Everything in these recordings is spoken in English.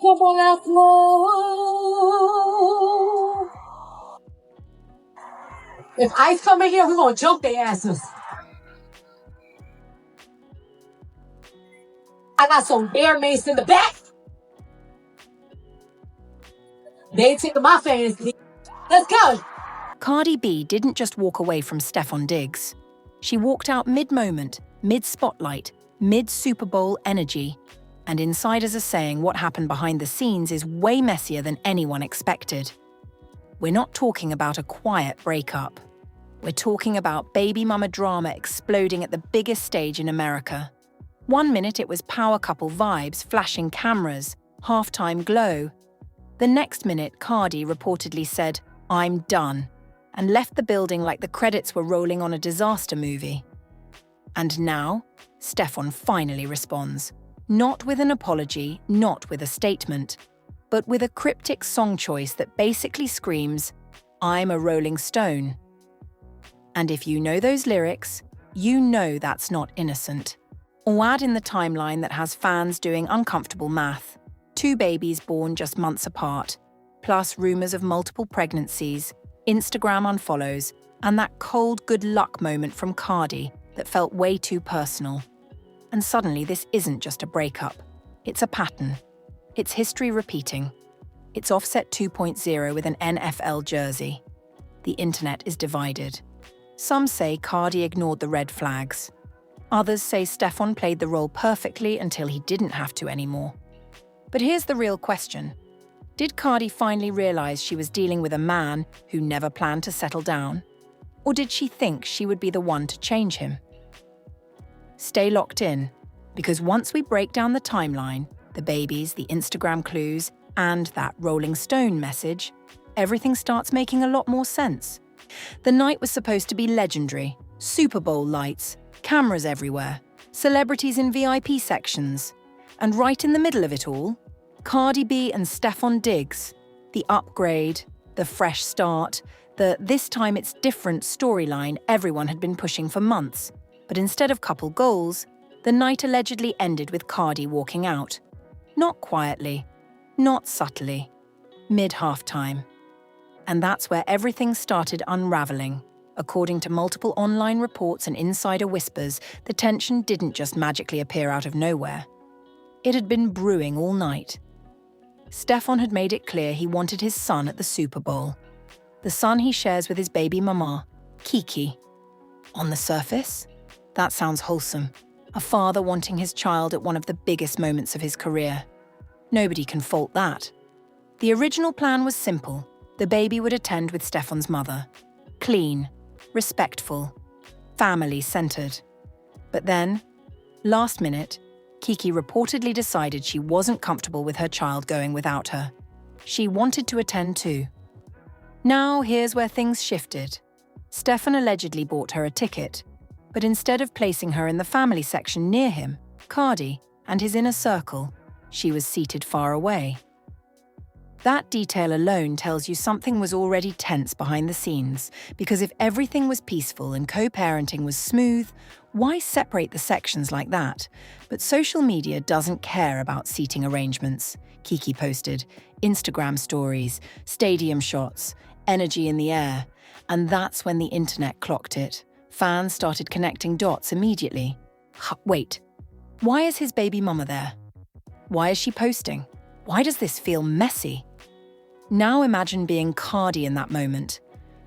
Come on, let's move. If ICE come in here, we're gonna jump their asses. I got some bear mace in the back. They ain't taking my fantasy. Let's go. Cardi B didn't just walk away from Stefon Diggs. She walked out mid-moment, mid-spotlight, mid-Super Bowl energy. And insiders are saying what happened behind the scenes is way messier than anyone expected. We're not talking about a quiet breakup. We're talking about baby mama drama exploding at the biggest stage in America. 1 minute it was power couple vibes, flashing cameras, halftime glow. The next minute, Cardi reportedly said, "I'm done," and left the building like the credits were rolling on a disaster movie. And now, Stefon finally responds. Not with an apology, not with a statement, but with a cryptic song choice that basically screams, "I'm a Rolling Stone." And if you know those lyrics, you know that's not innocent. Or add in the timeline that has fans doing uncomfortable math. 2 babies born just months apart, plus rumors of multiple pregnancies, Instagram unfollows, and that cold good luck moment from Cardi that felt way too personal. And suddenly this isn't just a breakup. It's a pattern. It's history repeating. It's Offset 2.0 with an NFL jersey. The internet is divided. Some say Cardi ignored the red flags. Others say Stefon played the role perfectly until he didn't have to anymore. But here's the real question. Did Cardi finally realize she was dealing with a man who never planned to settle down? Or did she think she would be the one to change him? Stay locked in, because once we break down the timeline, the babies, the Instagram clues, and that Rolling Stone message, everything starts making a lot more sense. The night was supposed to be legendary. Super Bowl lights, cameras everywhere, celebrities in VIP sections. And right in the middle of it all, Cardi B and Stefon Diggs, the upgrade, the fresh start, the "this time it's different" storyline everyone had been pushing for months. But instead of couple goals, the night allegedly ended with Cardi walking out. Not quietly, not subtly, mid-halftime. And that's where everything started unraveling. According to multiple online reports and insider whispers, the tension didn't just magically appear out of nowhere. It had been brewing all night. Stefon had made it clear he wanted his son at the Super Bowl. The son he shares with his baby mama, Kiki. On the surface, that sounds wholesome. A father wanting his child at one of the biggest moments of his career. Nobody can fault that. The original plan was simple. The baby would attend with Stefon's mother. Clean, respectful, family-centered. But then, last minute, Kiki reportedly decided she wasn't comfortable with her child going without her. She wanted to attend too. Now, here's where things shifted. Stefon allegedly bought her a ticket, but instead of placing her in the family section near him, Cardi, and his inner circle, she was seated far away. That detail alone tells you something was already tense behind the scenes, because if everything was peaceful and co-parenting was smooth, why separate the sections like that? But social media doesn't care about seating arrangements. Kiki posted Instagram stories, stadium shots, energy in the air, and that's when the internet clocked it. Fans started connecting dots immediately. Wait, why is his baby mama there? Why is she posting? Why does this feel messy? Now imagine being Cardi in that moment.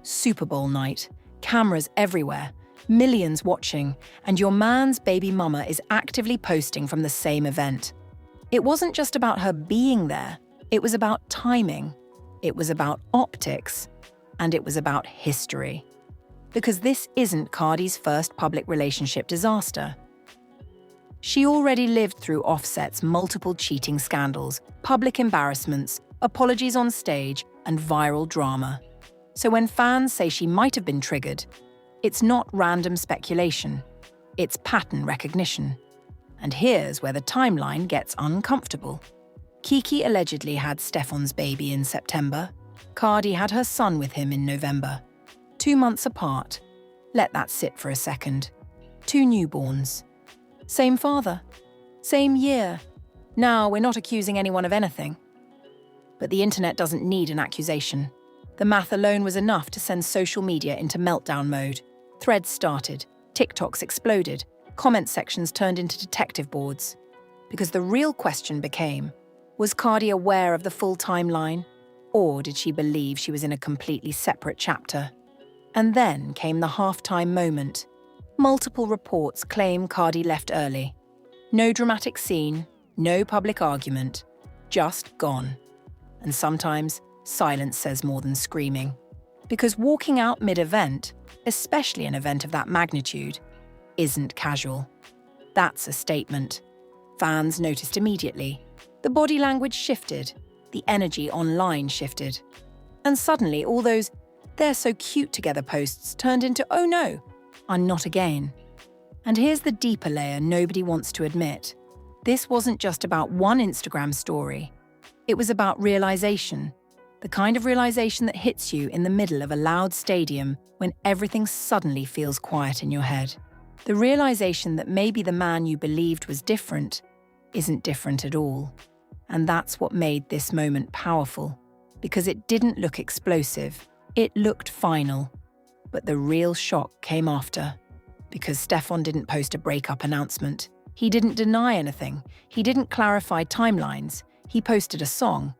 Super Bowl night, cameras everywhere, millions watching, and your man's baby mama is actively posting from the same event. It wasn't just about her being there, it was about timing, it was about optics, and it was about history. Because this isn't Cardi's first public relationship disaster. She already lived through Offset's multiple cheating scandals, public embarrassments, apologies on stage, and viral drama. So when fans say she might have been triggered, it's not random speculation, it's pattern recognition. And here's where the timeline gets uncomfortable. Kiki allegedly had Stefon's baby in September. Cardi had her son with him in November. 2 months apart. Let that sit for a second. 2 newborns. Same father. Same year. Now, we're not accusing anyone of anything. But the internet doesn't need an accusation. The math alone was enough to send social media into meltdown mode. Threads started, TikToks exploded, comment sections turned into detective boards. Because the real question became, was Cardi aware of the full timeline? Or did she believe she was in a completely separate chapter? And then came the halftime moment. Multiple reports claim Cardi left early. No dramatic scene, no public argument, just gone. And sometimes, silence says more than screaming. Because walking out mid-event, especially an event of that magnitude, isn't casual. That's a statement. Fans noticed immediately. The body language shifted. The energy online shifted. And suddenly all those "they're so cute together" posts turned into "oh no, I'm not again." And here's the deeper layer nobody wants to admit. This wasn't just about one Instagram story. It was about realization. The kind of realization that hits you in the middle of a loud stadium when everything suddenly feels quiet in your head. The realization that maybe the man you believed was different isn't different at all. And that's what made this moment powerful. Because it didn't look explosive. It looked final. But the real shock came after. Because Stefon didn't post a breakup announcement. He didn't deny anything. He didn't clarify timelines. He posted a song.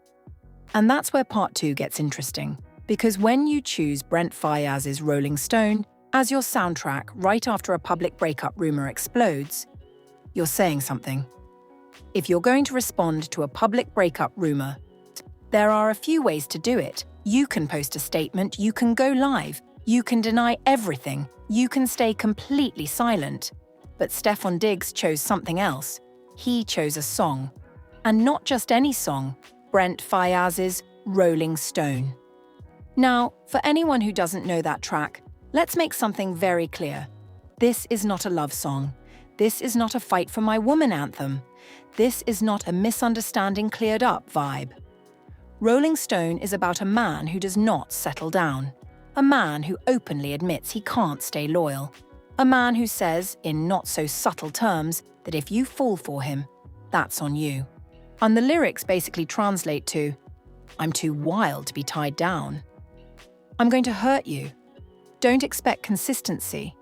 And that's where part 2 gets interesting. Because when you choose Brent Faiyaz's Rolling Stone as your soundtrack right after a public breakup rumor explodes, you're saying something. If you're going to respond to a public breakup rumor, there are a few ways to do it. You can post a statement, you can go live, you can deny everything, you can stay completely silent. But Stefon Diggs chose something else. He chose a song. And not just any song, Brent Faiyaz's Rolling Stone. Now, for anyone who doesn't know that track, let's make something very clear. This is not a love song. This is not a fight for my woman anthem. This is not a misunderstanding cleared up vibe. Rolling Stone is about a man who does not settle down. A man who openly admits he can't stay loyal. A man who says, in not so subtle terms, that if you fall for him, that's on you. And the lyrics basically translate to, "I'm too wild to be tied down. I'm going to hurt you. Don't expect consistency."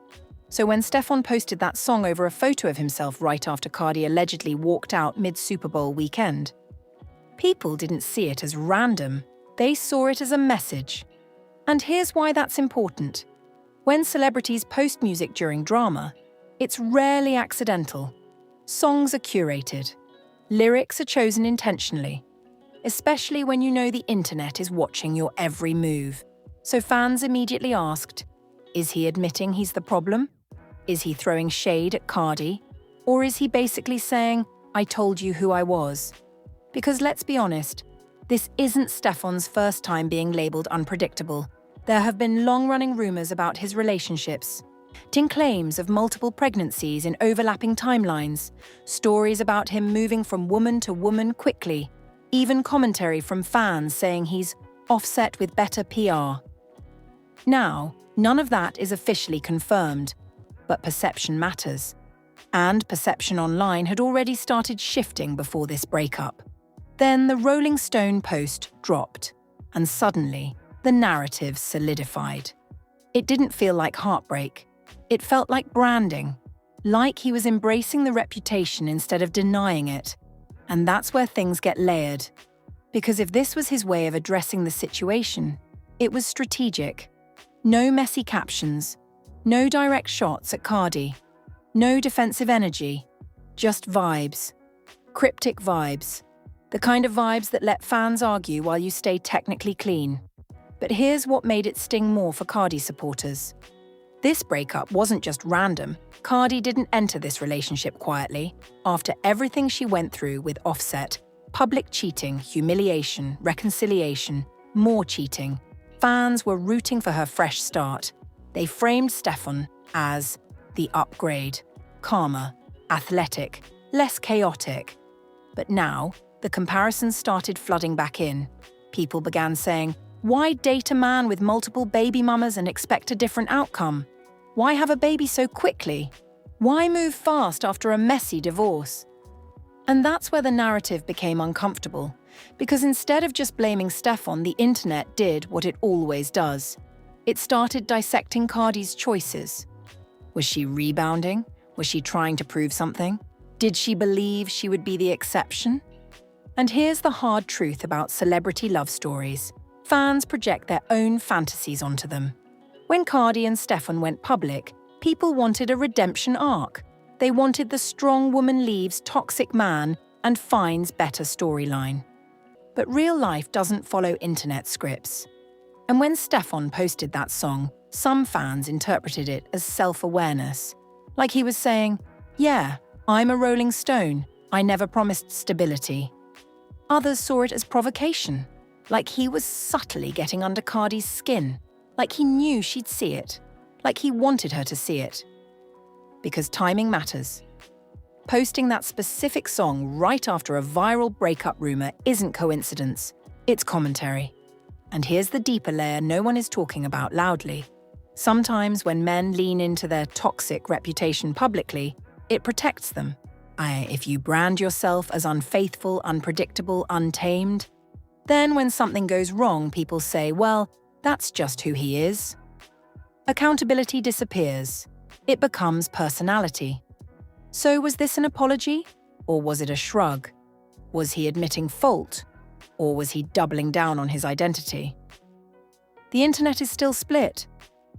So when Stefon posted that song over a photo of himself right after Cardi allegedly walked out mid-Super Bowl weekend, people didn't see it as random. They saw it as a message. And here's why that's important. When celebrities post music during drama, it's rarely accidental. Songs are curated. Lyrics are chosen intentionally. Especially when you know the internet is watching your every move. So fans immediately asked, is he admitting he's the problem? Is he throwing shade at Cardi? Or is he basically saying, I told you who I was? Because let's be honest, this isn't Stefon's first time being labelled unpredictable. There have been long-running rumours about his relationships, claims of multiple pregnancies in overlapping timelines, stories about him moving from woman to woman quickly, even commentary from fans saying he's offset with better PR. Now, none of that is officially confirmed, but perception matters. And perception online had already started shifting before this breakup. Then the Rolling Stone post dropped, and suddenly, the narrative solidified. It didn't feel like heartbreak. It felt like branding, like he was embracing the reputation instead of denying it. And that's where things get layered. Because if this was his way of addressing the situation, it was strategic. No messy captions, no direct shots at Cardi, no defensive energy, just vibes. Cryptic vibes. The kind of vibes that let fans argue while you stay technically clean. But here's what made it sting more for Cardi supporters. This breakup wasn't just random. Cardi didn't enter this relationship quietly. After everything she went through with Offset, public cheating, humiliation, reconciliation, more cheating, fans were rooting for her fresh start. They framed Stefon as the upgrade, calmer, athletic, less chaotic. But now, the comparisons started flooding back in. People began saying, why date a man with multiple baby mamas and expect a different outcome? Why have a baby so quickly? Why move fast after a messy divorce? And that's where the narrative became uncomfortable, because instead of just blaming Stefon, the internet did what it always does. It started dissecting Cardi's choices. Was she rebounding? Was she trying to prove something? Did she believe she would be the exception? And here's the hard truth about celebrity love stories. Fans project their own fantasies onto them. When Cardi and Stefon went public, people wanted a redemption arc. They wanted the strong woman leaves toxic man and finds better storyline. But real life doesn't follow internet scripts. And when Stefon posted that song, some fans interpreted it as self-awareness. Like he was saying, yeah, I'm a Rolling Stone. I never promised stability. Others saw it as provocation. Like he was subtly getting under Cardi's skin. Like he knew she'd see it. Like he wanted her to see it. Because timing matters. Posting that specific song right after a viral breakup rumor isn't coincidence. It's commentary. And here's the deeper layer no one is talking about loudly. Sometimes when men lean into their toxic reputation publicly, it protects them. If you brand yourself as unfaithful, unpredictable, untamed, then when something goes wrong, people say, well, that's just who he is. Accountability disappears. It becomes personality. So was this an apology? Or was it a shrug? Was he admitting fault? Or was he doubling down on his identity? The internet is still split.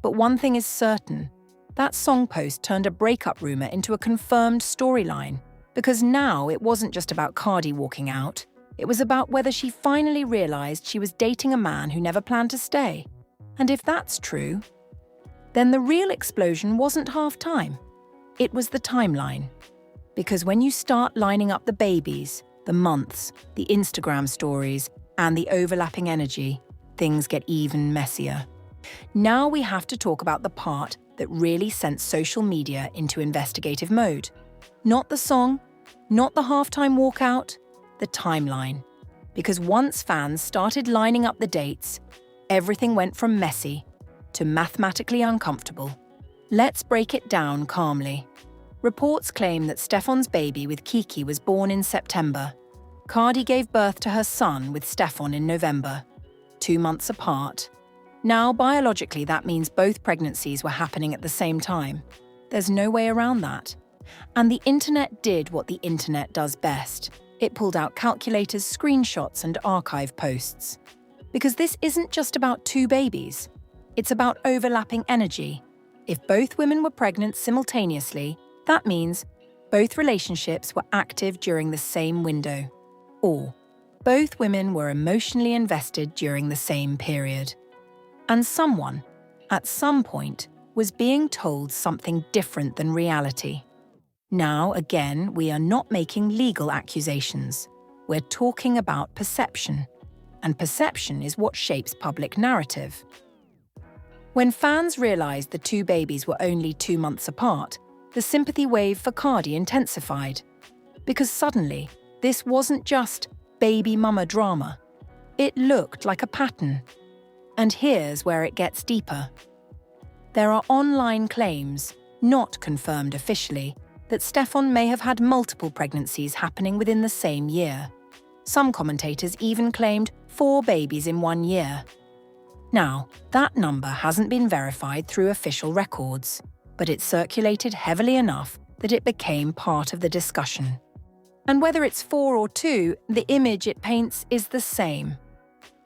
But one thing is certain. That song post turned a breakup rumor into a confirmed storyline. Because now it wasn't just about Cardi walking out. It was about whether she finally realized she was dating a man who never planned to stay. And if that's true, then the real explosion wasn't half-time. It was the timeline. Because when you start lining up the babies, the months, the Instagram stories, and the overlapping energy, things get even messier. Now we have to talk about the part that really sent social media into investigative mode. Not the song, not the halftime walkout, the timeline. Because once fans started lining up the dates, everything went from messy to mathematically uncomfortable. Let's break it down calmly. Reports claim that Stefon's baby with Kiki was born in September. Cardi gave birth to her son with Stefon in November, 2 months apart. Now, biologically, that means both pregnancies were happening at the same time. There's no way around that. And the internet did what the internet does best. It pulled out calculators, screenshots, and archive posts. Because this isn't just about 2 babies. It's about overlapping energy. If both women were pregnant simultaneously, that means both relationships were active during the same window. Or both women were emotionally invested during the same period. And someone, at some point, was being told something different than reality. Now, again, we are not making legal accusations. We're talking about perception. And perception is what shapes public narrative. When fans realized the 2 babies were only 2 months apart, the sympathy wave for Cardi intensified. Because suddenly, this wasn't just baby mama drama. It looked like a pattern. And here's where it gets deeper. There are online claims, not confirmed officially, that Stefon may have had multiple pregnancies happening within the same year. Some commentators even claimed 4 babies in 1 year. Now, that number hasn't been verified through official records, but it circulated heavily enough that it became part of the discussion. And whether it's 4 or 2, the image it paints is the same.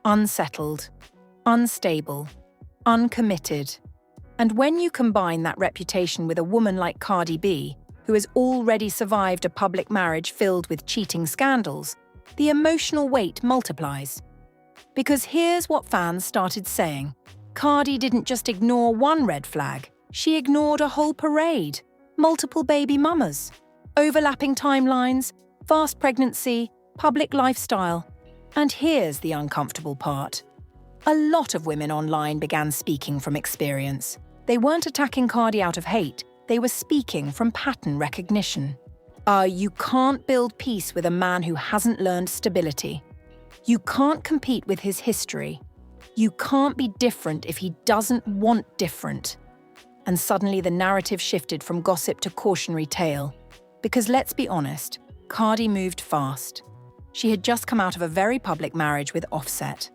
Unsettled, unstable, uncommitted. And when you combine that reputation with a woman like Cardi B, who has already survived a public marriage filled with cheating scandals, the emotional weight multiplies. Because here's what fans started saying. Cardi didn't just ignore one red flag, she ignored a whole parade. Multiple baby mamas, overlapping timelines, fast pregnancy, public lifestyle. And here's the uncomfortable part. A lot of women online began speaking from experience. They weren't attacking Cardi out of hate, they were speaking from pattern recognition. You can't build peace with a man who hasn't learned stability. You can't compete with his history. You can't be different if he doesn't want different. And suddenly the narrative shifted from gossip to cautionary tale. Because let's be honest, Cardi moved fast. She had just come out of a very public marriage with Offset.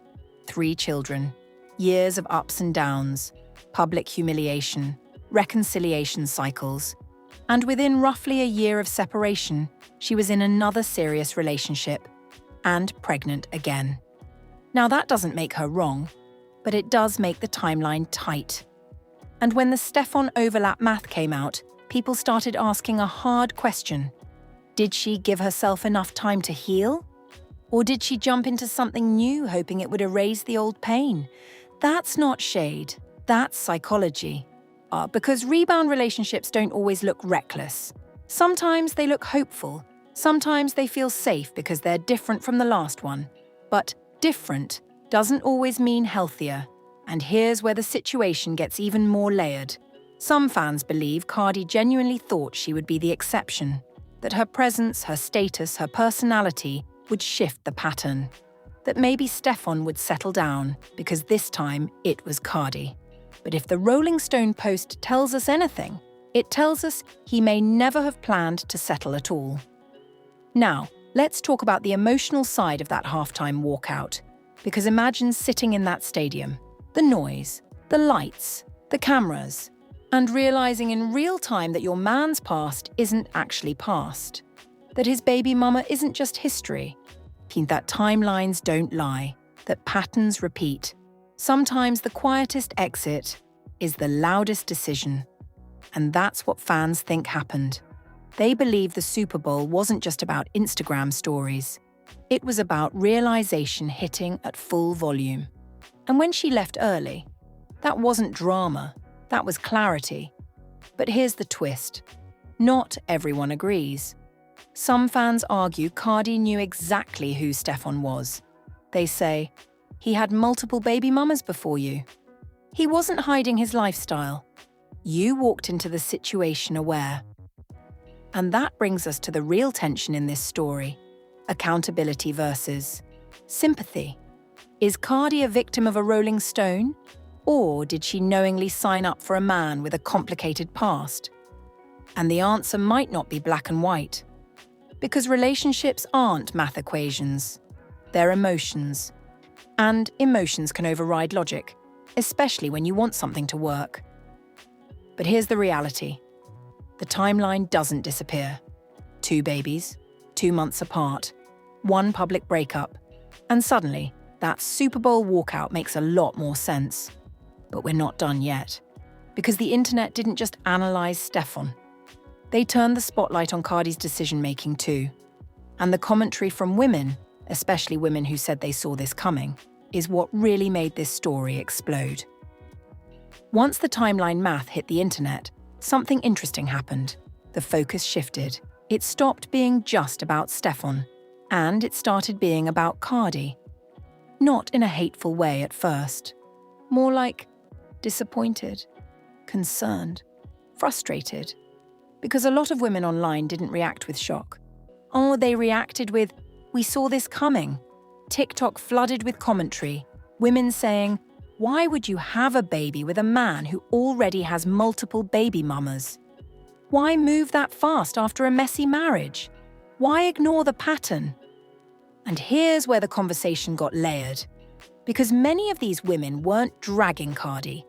3 children, years of ups and downs, public humiliation, reconciliation cycles. And within roughly a year of separation, she was in another serious relationship and pregnant again. Now that doesn't make her wrong, but it does make the timeline tight. And when the Stefon overlap math came out, people started asking a hard question. Did she give herself enough time to heal? Or did she jump into something new hoping it would erase the old pain? That's not shade, that's psychology. Because rebound relationships don't always look reckless. Sometimes they look hopeful. Sometimes they feel safe because they're different from the last one. But different doesn't always mean healthier. And here's where the situation gets even more layered. Some fans believe Cardi genuinely thought she would be the exception, that her presence, her status, her personality would shift the pattern, that maybe Stefon would settle down because this time it was Cardi. But if the Rolling Stone post tells us anything, it tells us he may never have planned to settle at all. Now, let's talk about the emotional side of that halftime walkout. Because imagine sitting in that stadium, the noise, the lights, the cameras, and realizing in real time that your man's past isn't actually past, that his baby mama isn't just history, that timelines don't lie, that patterns repeat. Sometimes the quietest exit is the loudest decision. And that's what fans think happened. They believe the Super Bowl wasn't just about Instagram stories. It was about realization hitting at full volume. And when she left early, that wasn't drama, that was clarity. But here's the twist. Not everyone agrees. Some fans argue Cardi knew exactly who Stefon was. They say, he had multiple baby mamas before you. He wasn't hiding his lifestyle. You walked into the situation aware. And that brings us to the real tension in this story. Accountability versus sympathy. Is Cardi a victim of a Rolling Stone? Or did she knowingly sign up for a man with a complicated past? And the answer might not be black and white. Because relationships aren't math equations. They're emotions. And emotions can override logic, especially when you want something to work. But here's the reality. The timeline doesn't disappear. 2 babies, 2 months apart, 1 public breakup, and suddenly, that Super Bowl walkout makes a lot more sense. But we're not done yet. Because the internet didn't just analyze Stefon. They turned the spotlight on Cardi's decision-making too. And the commentary from women, especially women who said they saw this coming, is what really made this story explode. Once the timeline math hit the internet, something interesting happened. The focus shifted. It stopped being just about Stefon, and it started being about Cardi. Not in a hateful way at first. More like disappointed, concerned, frustrated. Because a lot of women online didn't react with shock. Oh, they reacted with, "We saw this coming." TikTok flooded with commentary, women saying, "Why would you have a baby with a man who already has multiple baby mamas? Why move that fast after a messy marriage? Why ignore the pattern?" And here's where the conversation got layered. Because many of these women weren't dragging Cardi.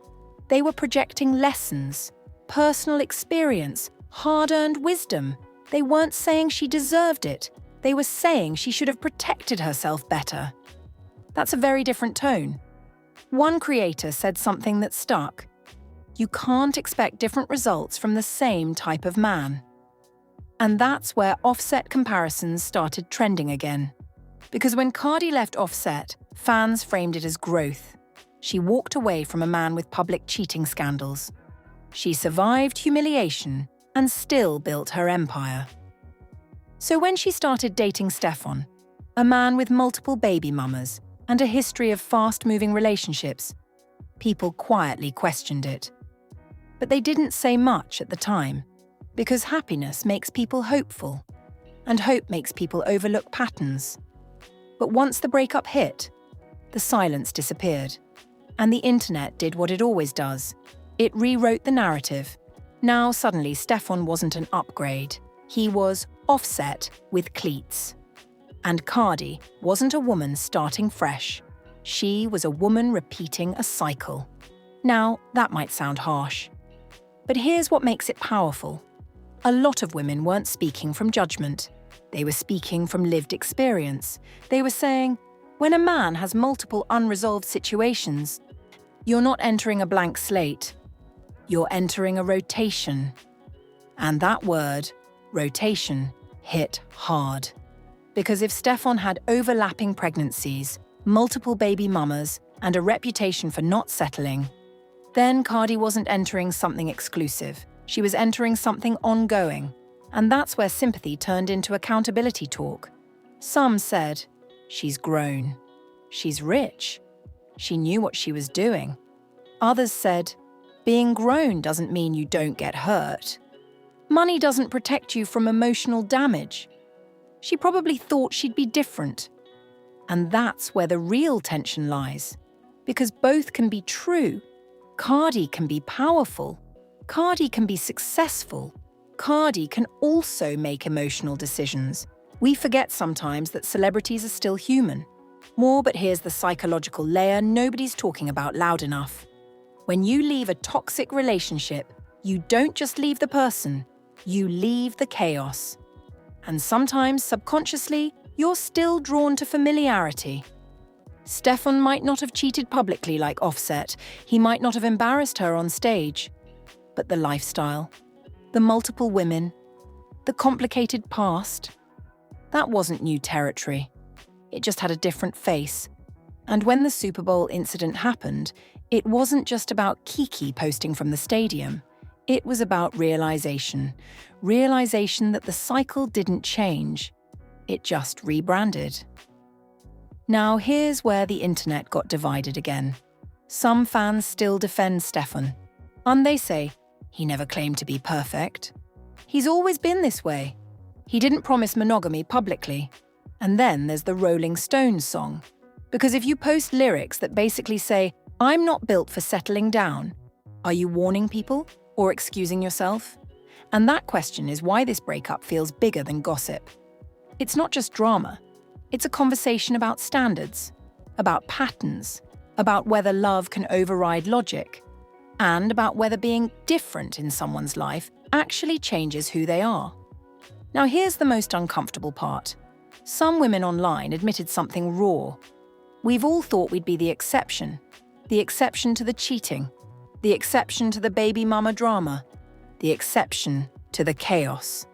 They were projecting lessons, personal experience, hard-earned wisdom. They weren't saying she deserved it. They were saying she should have protected herself better. That's a very different tone. One creator said something that stuck. You can't expect different results from the same type of man. And that's where Offset comparisons started trending again. Because when Cardi left Offset, fans framed it as growth. She walked away from a man with public cheating scandals. She survived humiliation and still built her empire. So when she started dating Stefon, a man with multiple baby mamas and a history of fast-moving relationships, people quietly questioned it. But they didn't say much at the time, because happiness makes people hopeful, and hope makes people overlook patterns. But once the breakup hit, the silence disappeared, and the internet did what it always does. It rewrote the narrative. Now suddenly Stefon wasn't an upgrade. He was Offset with cleats. And Cardi wasn't a woman starting fresh. She was a woman repeating a cycle. Now, that might sound harsh. But here's what makes it powerful. A lot of women weren't speaking from judgment. They were speaking from lived experience. They were saying, when a man has multiple unresolved situations, you're not entering a blank slate. You're entering a rotation. And that word, rotation, hit hard. Because if Stefon had overlapping pregnancies, multiple baby mamas, and a reputation for not settling, then Cardi wasn't entering something exclusive. She was entering something ongoing. And that's where sympathy turned into accountability talk. Some said, she's grown. She's rich. She knew what she was doing. Others said, being grown doesn't mean you don't get hurt. Money doesn't protect you from emotional damage. She probably thought she'd be different. And that's where the real tension lies. Because both can be true. Cardi can be powerful. Cardi can be successful. Cardi can also make emotional decisions. We forget sometimes that celebrities are still human. But here's the psychological layer nobody's talking about loud enough. When you leave a toxic relationship, you don't just leave the person, you leave the chaos. And sometimes, subconsciously, you're still drawn to familiarity. Stefon might not have cheated publicly like Offset. He might not have embarrassed her on stage. But the lifestyle, the multiple women, the complicated past, that wasn't new territory. It just had a different face. And when the Super Bowl incident happened, it wasn't just about Kiki posting from the stadium. It was about realization. Realization that the cycle didn't change. It just rebranded. Now here's where the internet got divided again. Some fans still defend Stefon. And they say, he never claimed to be perfect. He's always been this way. He didn't promise monogamy publicly. And then there's the Rolling Stones song. Because if you post lyrics that basically say, I'm not built for settling down, are you warning people or excusing yourself? And that question is why this breakup feels bigger than gossip. It's not just drama. It's a conversation about standards, about patterns, about whether love can override logic, and about whether being different in someone's life actually changes who they are. Now here's the most uncomfortable part. Some women online admitted something raw. We've all thought we'd be the exception to the cheating, the exception to the baby mama drama, the exception to the chaos.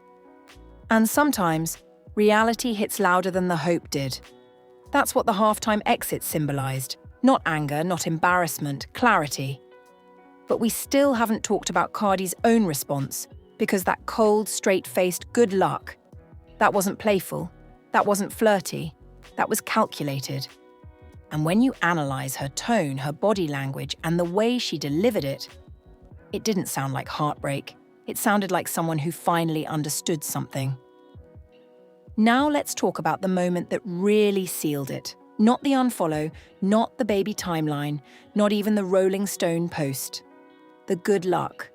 And sometimes, reality hits louder than the hope did. That's what the halftime exit symbolized. Not anger, not embarrassment, clarity. But we still haven't talked about Cardi's own response, because that cold, straight-faced good luck, that wasn't playful, that wasn't flirty, that was calculated. And when you analyze her tone, her body language, and the way she delivered it, it didn't sound like heartbreak. It sounded like someone who finally understood something. Now let's talk about the moment that really sealed it. Not the unfollow, not the baby timeline, not even the Rolling Stone post. The good luck.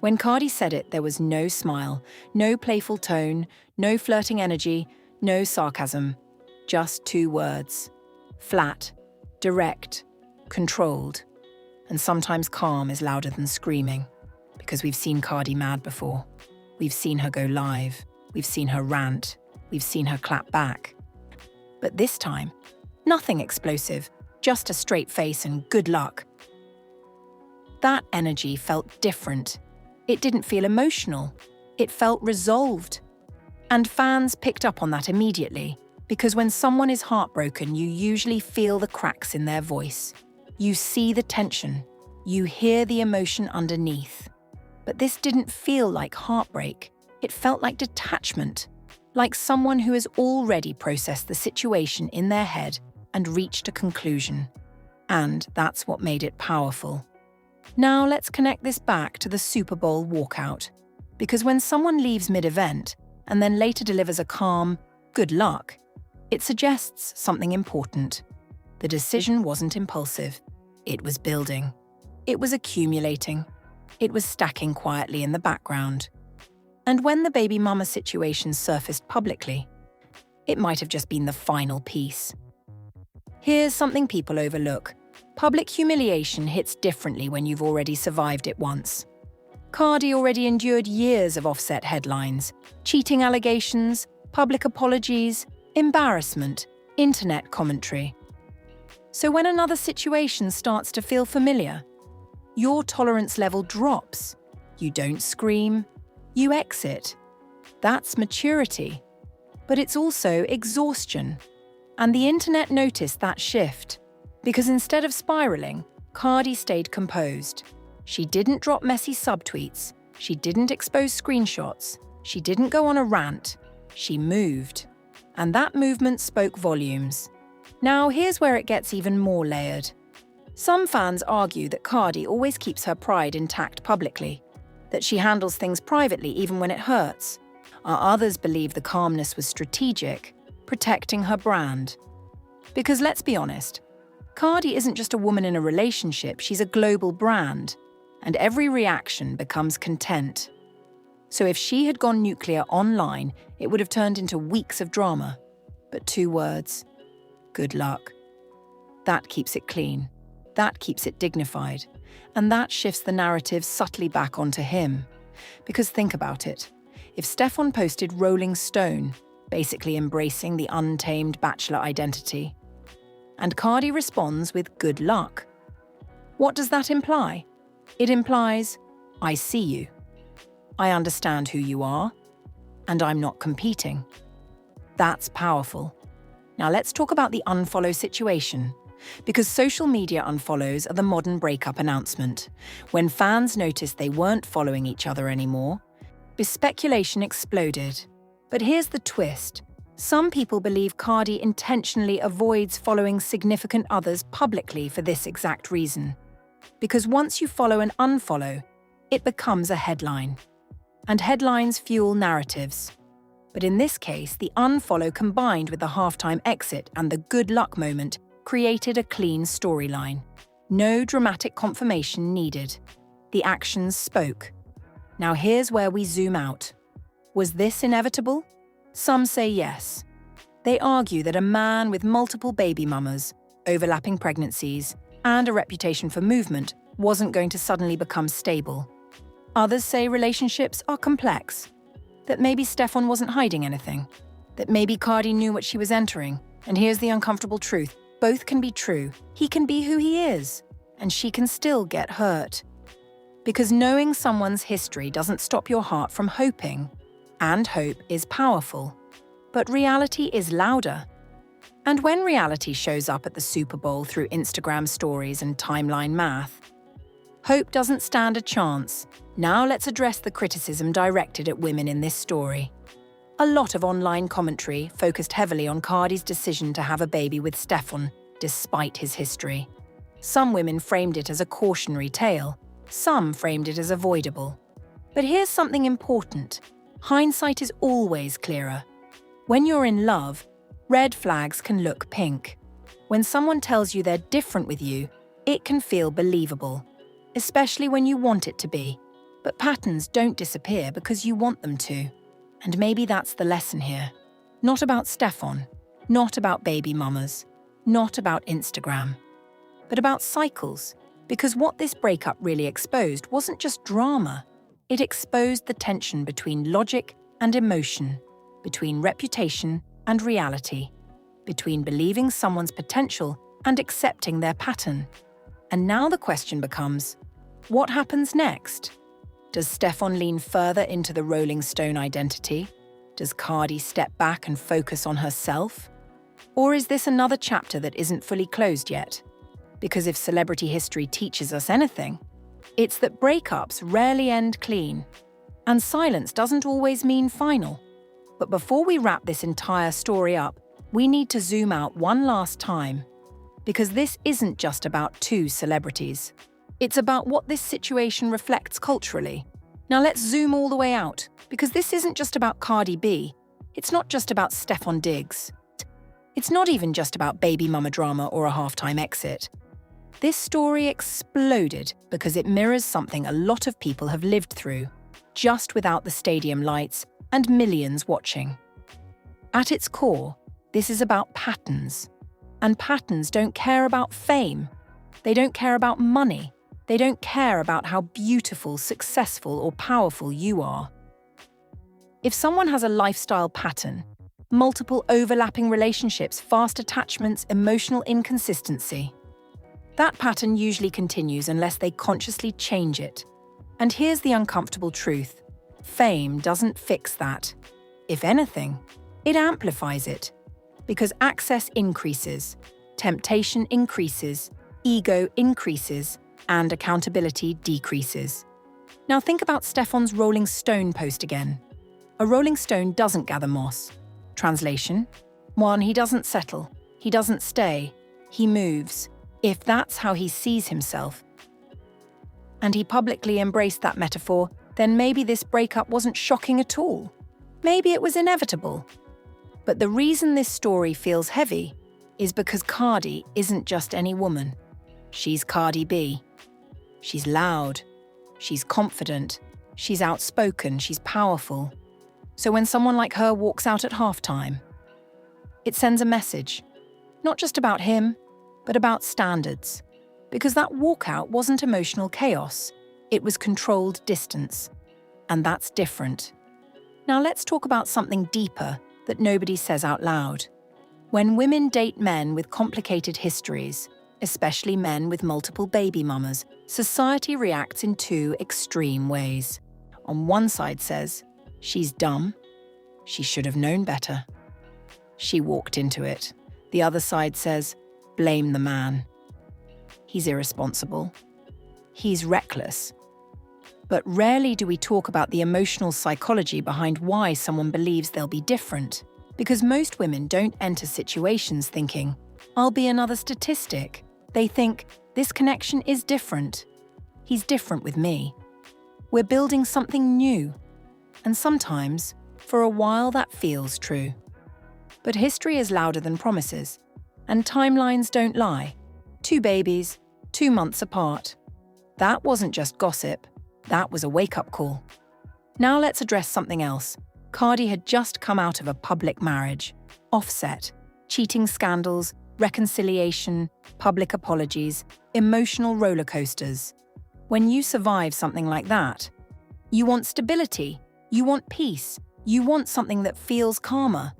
When Cardi said it, there was no smile, no playful tone, no flirting energy, no sarcasm. Just two words. Flat, direct, controlled. And sometimes calm is louder than screaming. Because we've seen Cardi mad before. We've seen her go live. We've seen her rant. We've seen her clap back. But this time, nothing explosive, just a straight face and good luck. That energy felt different. It didn't feel emotional. It felt resolved. And fans picked up on that immediately, because when someone is heartbroken, you usually feel the cracks in their voice. You see the tension. You hear the emotion underneath. But this didn't feel like heartbreak. It felt like detachment, like someone who has already processed the situation in their head and reached a conclusion. And that's what made it powerful. Now let's connect this back to the Super Bowl walkout. Because when someone leaves mid-event and then later delivers a calm, good luck, it suggests something important. The decision wasn't impulsive. It was building. It was accumulating. It was stacking quietly in the background. And when the baby mama situation surfaced publicly, it might have just been the final piece. Here's something people overlook. Public humiliation hits differently when you've already survived it once. Cardi already endured years of offset headlines, cheating allegations, public apologies, embarrassment, internet commentary. So when another situation starts to feel familiar, your tolerance level drops. You don't scream, you exit. That's maturity. But it's also exhaustion. And the internet noticed that shift. Because instead of spiraling, Cardi stayed composed. She didn't drop messy subtweets. She didn't expose screenshots. She didn't go on a rant. She moved. And that movement spoke volumes. Now, here's where it gets even more layered. Some fans argue that Cardi always keeps her pride intact publicly, that she handles things privately even when it hurts. Others believe the calmness was strategic, protecting her brand. Because let's be honest, Cardi isn't just a woman in a relationship, she's a global brand, and every reaction becomes content. So if she had gone nuclear online, it would have turned into weeks of drama. But 2 words: good luck. That keeps it clean. That keeps it dignified. And that shifts the narrative subtly back onto him. Because think about it. If Stefon posted Rolling Stone, basically embracing the untamed bachelor identity, and Cardi responds with good luck, what does that imply? It implies, I see you. I understand who you are, and I'm not competing. That's powerful. Now let's talk about the unfollow situation. Because social media unfollows are the modern breakup announcement. When fans noticed they weren't following each other anymore, speculation exploded. But here's the twist. Some people believe Cardi intentionally avoids following significant others publicly for this exact reason. Because once you follow and unfollow, it becomes a headline. And headlines fuel narratives. But in this case, the unfollow combined with the halftime exit and the good luck moment created a clean storyline. No dramatic confirmation needed. The actions spoke. Now here's where we zoom out. Was this inevitable? Some say yes. They argue that a man with multiple baby mamas, overlapping pregnancies, and a reputation for movement wasn't going to suddenly become stable. Others say relationships are complex, that maybe Stefon wasn't hiding anything, that maybe Cardi knew what she was entering. And here's the uncomfortable truth. Both can be true. He can be who he is, and she can still get hurt. Because knowing someone's history doesn't stop your heart from hoping, and hope is powerful. But reality is louder. And when reality shows up at the Super Bowl through Instagram stories and timeline math, hope doesn't stand a chance. Now let's address the criticism directed at women in this story. A lot of online commentary focused heavily on Cardi's decision to have a baby with Stefon, despite his history. Some women framed it as a cautionary tale. Some framed it as avoidable. But here's something important. Hindsight is always clearer. When you're in love, red flags can look pink. When someone tells you they're different with you, it can feel believable, especially when you want it to be. But patterns don't disappear because you want them to. And maybe that's the lesson here. Not about Stefon, not about baby mamas, not about Instagram, but about cycles. Because what this breakup really exposed wasn't just drama. It exposed the tension between logic and emotion, between reputation and reality, between believing someone's potential and accepting their pattern. And now the question becomes, what happens next? Does Stefon lean further into the Rolling Stone identity? Does Cardi step back and focus on herself? Or is this another chapter that isn't fully closed yet? Because if celebrity history teaches us anything, it's that breakups rarely end clean, and silence doesn't always mean final. But before we wrap this entire story up, we need to zoom out one last time, because this isn't just about 2 celebrities. It's about what this situation reflects culturally. Now let's zoom all the way out, because this isn't just about Cardi B. It's not just about Stefon Diggs. It's not even just about baby mama drama or a halftime exit. This story exploded because it mirrors something a lot of people have lived through: just without the stadium lights and millions watching. At its core, this is about patterns. And patterns don't care about fame. They don't care about money. They don't care about how beautiful, successful, or powerful you are. If someone has a lifestyle pattern, multiple overlapping relationships, fast attachments, emotional inconsistency, that pattern usually continues unless they consciously change it. And here's the uncomfortable truth. Fame doesn't fix that. If anything, it amplifies it. Because access increases, temptation increases, ego increases, and accountability decreases. Now think about Stefon's Rolling Stone post again. A Rolling Stone doesn't gather moss. Translation: 1. He doesn't settle. He doesn't stay. He moves. If that's how he sees himself, and he publicly embraced that metaphor, then maybe this breakup wasn't shocking at all. Maybe it was inevitable. But the reason this story feels heavy is because Cardi isn't just any woman. She's Cardi B. She's loud. She's confident. She's outspoken. She's powerful. So when someone like her walks out at halftime, it sends a message, not just about him, but about standards. Because that walkout wasn't emotional chaos. It was controlled distance. And that's different. Now let's talk about something deeper that nobody says out loud. When women date men with complicated histories, especially men with multiple baby mamas, society reacts in two extreme ways. On one side says, she's dumb, she should have known better. She walked into it. The other side says, blame the man. He's irresponsible. He's reckless. But rarely do we talk about the emotional psychology behind why someone believes they'll be different. Because most women don't enter situations thinking, I'll be another statistic. They think, this connection is different. He's different with me. We're building something new. And sometimes, for a while, that feels true. But history is louder than promises. And timelines don't lie. 2 babies, 2 months apart. That wasn't just gossip. That was a wake-up call. Now let's address something else. Cardi had just come out of a public marriage. Offset, cheating scandals, reconciliation, public apologies, emotional roller coasters. When you survive something like that, you want stability, you want peace, you want something that feels calmer.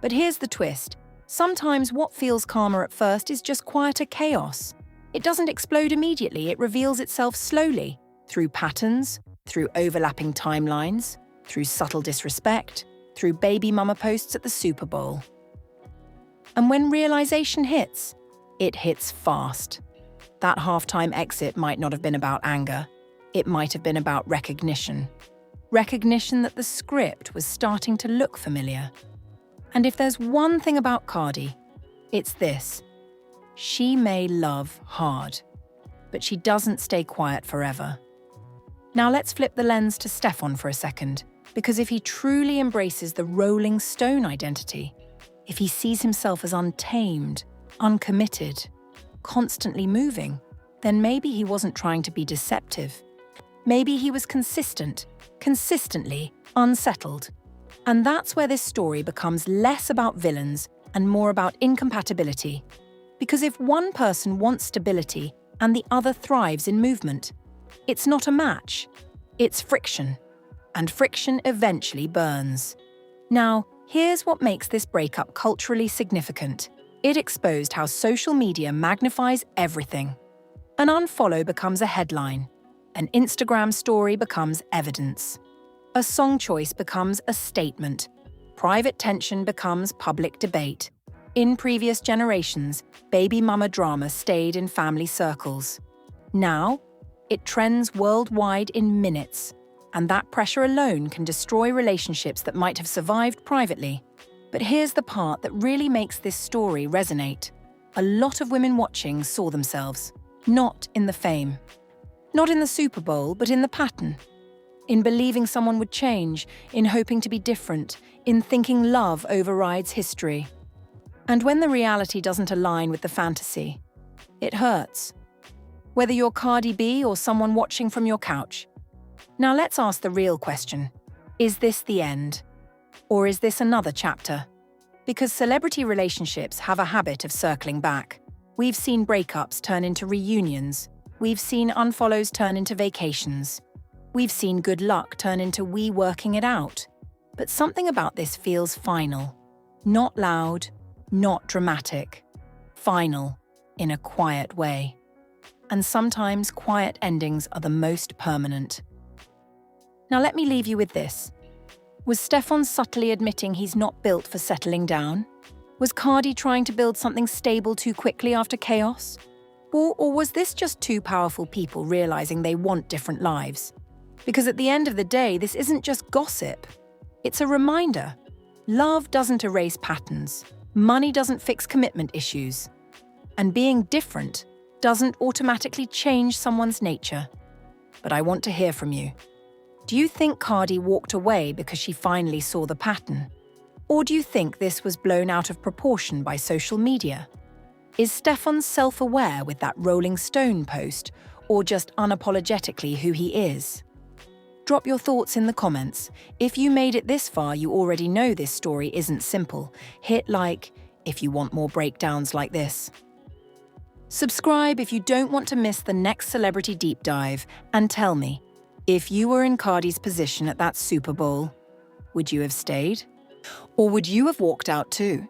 But here's the twist. Sometimes what feels calmer at first is just quieter chaos. It doesn't explode immediately, it reveals itself slowly. Through patterns, through overlapping timelines, through subtle disrespect, through baby mama posts at the Super Bowl. And when realization hits, it hits fast. That halftime exit might not have been about anger. It might have been about recognition. Recognition that the script was starting to look familiar. And if there's one thing about Cardi, it's this. She may love hard, but she doesn't stay quiet forever. Now let's flip the lens to Stefon for a second, because if he truly embraces the Rolling Stone identity, if he sees himself as untamed, uncommitted, constantly moving, then maybe he wasn't trying to be deceptive. Maybe he was consistently unsettled. And that's where this story becomes less about villains and more about incompatibility. Because if one person wants stability and the other thrives in movement, it's not a match, it's friction. And friction eventually burns. Now, here's what makes this breakup culturally significant. It exposed how social media magnifies everything. An unfollow becomes a headline. An Instagram story becomes evidence. A song choice becomes a statement. Private tension becomes public debate. In previous generations, baby mama drama stayed in family circles. Now, it trends worldwide in minutes, and that pressure alone can destroy relationships that might have survived privately. But here's the part that really makes this story resonate. A lot of women watching saw themselves, not in the fame, not in the Super Bowl, but in the pattern. In believing someone would change, in hoping to be different, in thinking love overrides history. And when the reality doesn't align with the fantasy, it hurts. Whether you're Cardi B or someone watching from your couch, Now let's ask the real question. Is this the end? Or is this another chapter? Because celebrity relationships have a habit of circling back. We've seen breakups turn into reunions. We've seen unfollows turn into vacations. We've seen good luck turn into we working it out. But something about this feels final. Not loud, not dramatic. Final, in a quiet way. And sometimes quiet endings are the most permanent. Now let me leave you with this. Was Stefon subtly admitting he's not built for settling down? Was Cardi trying to build something stable too quickly after chaos? Or was this just two powerful people realizing they want different lives? Because at the end of the day, this isn't just gossip. It's a reminder. Love doesn't erase patterns. Money doesn't fix commitment issues. And being different doesn't automatically change someone's nature. But I want to hear from you. Do you think Cardi walked away because she finally saw the pattern? Or do you think this was blown out of proportion by social media? Is Stefon self-aware with that Rolling Stone post, or just unapologetically who he is? Drop your thoughts in the comments. If you made it this far, you already know this story isn't simple. Hit like if you want more breakdowns like this. Subscribe if you don't want to miss the next celebrity deep dive, and tell me, if you were in Cardi's position at that Super Bowl, would you have stayed? Or would you have walked out too?